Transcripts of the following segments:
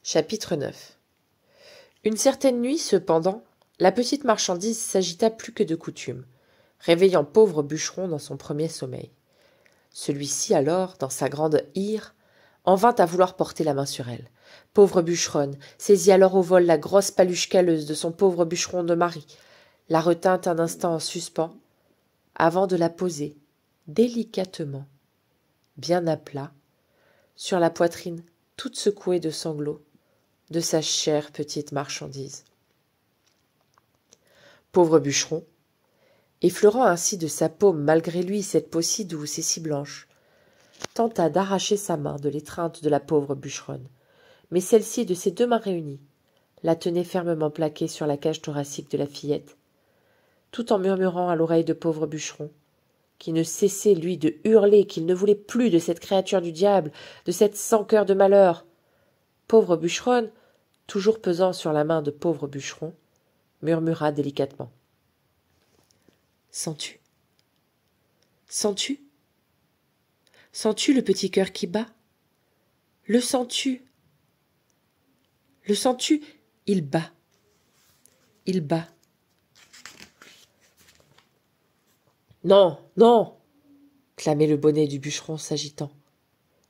Chapitre 9. Une certaine nuit, cependant, la petite marchandise s'agita plus que de coutume, réveillant pauvre bûcheron dans son premier sommeil. Celui-ci alors, dans sa grande ire, en vint à vouloir porter la main sur elle. Pauvre bûcheronne saisit alors au vol la grosse paluche calleuse de son pauvre bûcheron de mari, la retint un instant en suspens, avant de la poser, délicatement, bien à plat, sur la poitrine toute secouée de sanglots, de sa chère petite marchandise. Pauvre bûcheron, effleurant ainsi de sa paume malgré lui cette peau si douce et si blanche, tenta d'arracher sa main de l'étreinte de la pauvre bûcheronne, mais celle-ci, de ses deux mains réunies, la tenait fermement plaquée sur la cage thoracique de la fillette, tout en murmurant à l'oreille de pauvre bûcheron, qui ne cessait, lui, de hurler qu'il ne voulait plus de cette créature du diable, de cette sans-cœur de malheur. Pauvre bûcheronne, toujours pesant sur la main de pauvre bûcheron, murmura délicatement. « Sens-tu? Sens-tu? Sens-tu le petit cœur qui bat? Le sens-tu? Le sens-tu? Il bat. Il bat. » « Non, non !» clamait le bonnet du bûcheron s'agitant,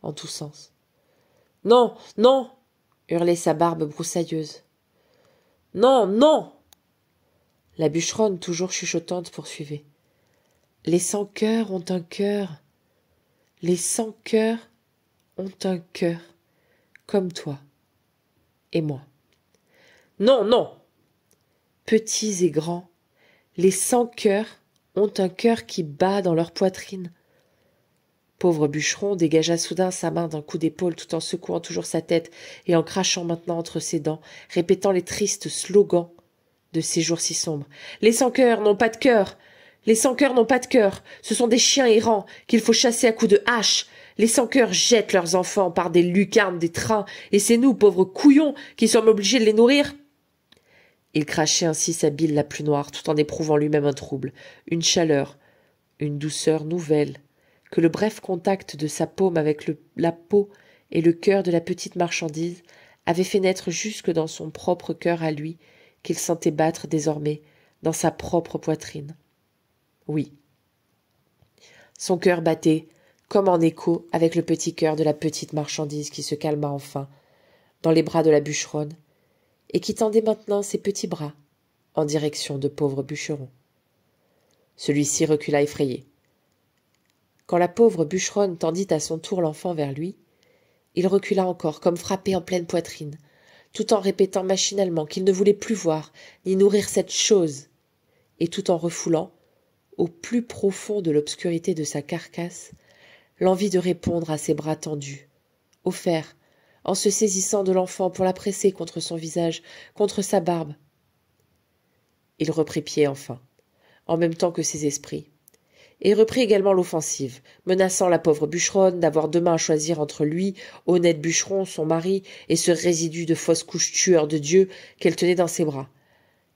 en tous sens. « Non, non !» hurlait sa barbe broussailleuse. « Non, non !» La bûcheronne, toujours chuchotante, poursuivait. « Les sans-cœurs ont un cœur. Les sans-cœurs ont un cœur, comme toi et moi. »« Non, non !» Petits et grands, les sans-cœurs ont un cœur qui bat dans leur poitrine. Pauvre bûcheron dégagea soudain sa main d'un coup d'épaule tout en secouant toujours sa tête et en crachant maintenant entre ses dents, répétant les tristes slogans de ces jours si sombres. « Les sans-cœurs n'ont pas de cœur. Les sans-cœurs n'ont pas de cœur. Ce sont des chiens errants qu'il faut chasser à coups de hache. Les sans-cœurs jettent leurs enfants par des lucarnes des trains, et c'est nous, pauvres couillons, qui sommes obligés de les nourrir. » Il crachait ainsi sa bile la plus noire, tout en éprouvant lui-même un trouble, une chaleur, une douceur nouvelle, que le bref contact de sa paume avec la peau et le cœur de la petite marchandise avait fait naître jusque dans son propre cœur à lui, qu'il sentait battre désormais dans sa propre poitrine. Oui, son cœur battait comme en écho avec le petit cœur de la petite marchandise qui se calma enfin dans les bras de la bûcheronne et qui tendait maintenant ses petits bras en direction de pauvre bûcheron. Celui-ci recula effrayé. Quand la pauvre bûcheronne tendit à son tour l'enfant vers lui, il recula encore comme frappé en pleine poitrine, tout en répétant machinalement qu'il ne voulait plus voir ni nourrir cette chose, et tout en refoulant, au plus profond de l'obscurité de sa carcasse, l'envie de répondre à ses bras tendus, offerts, en se saisissant de l'enfant pour la presser contre son visage, contre sa barbe. Il reprit pied enfin, en même temps que ses esprits, et reprit également l'offensive, menaçant la pauvre bûcheronne d'avoir demain à choisir entre lui, honnête bûcheron, son mari, et ce résidu de fausse couche tueur de Dieu qu'elle tenait dans ses bras.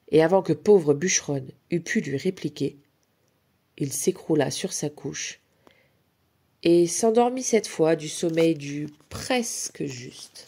Et avant que pauvre bûcheronne eût pu lui répliquer, il s'écroula sur sa couche et s'endormit cette fois du sommeil du presque juste.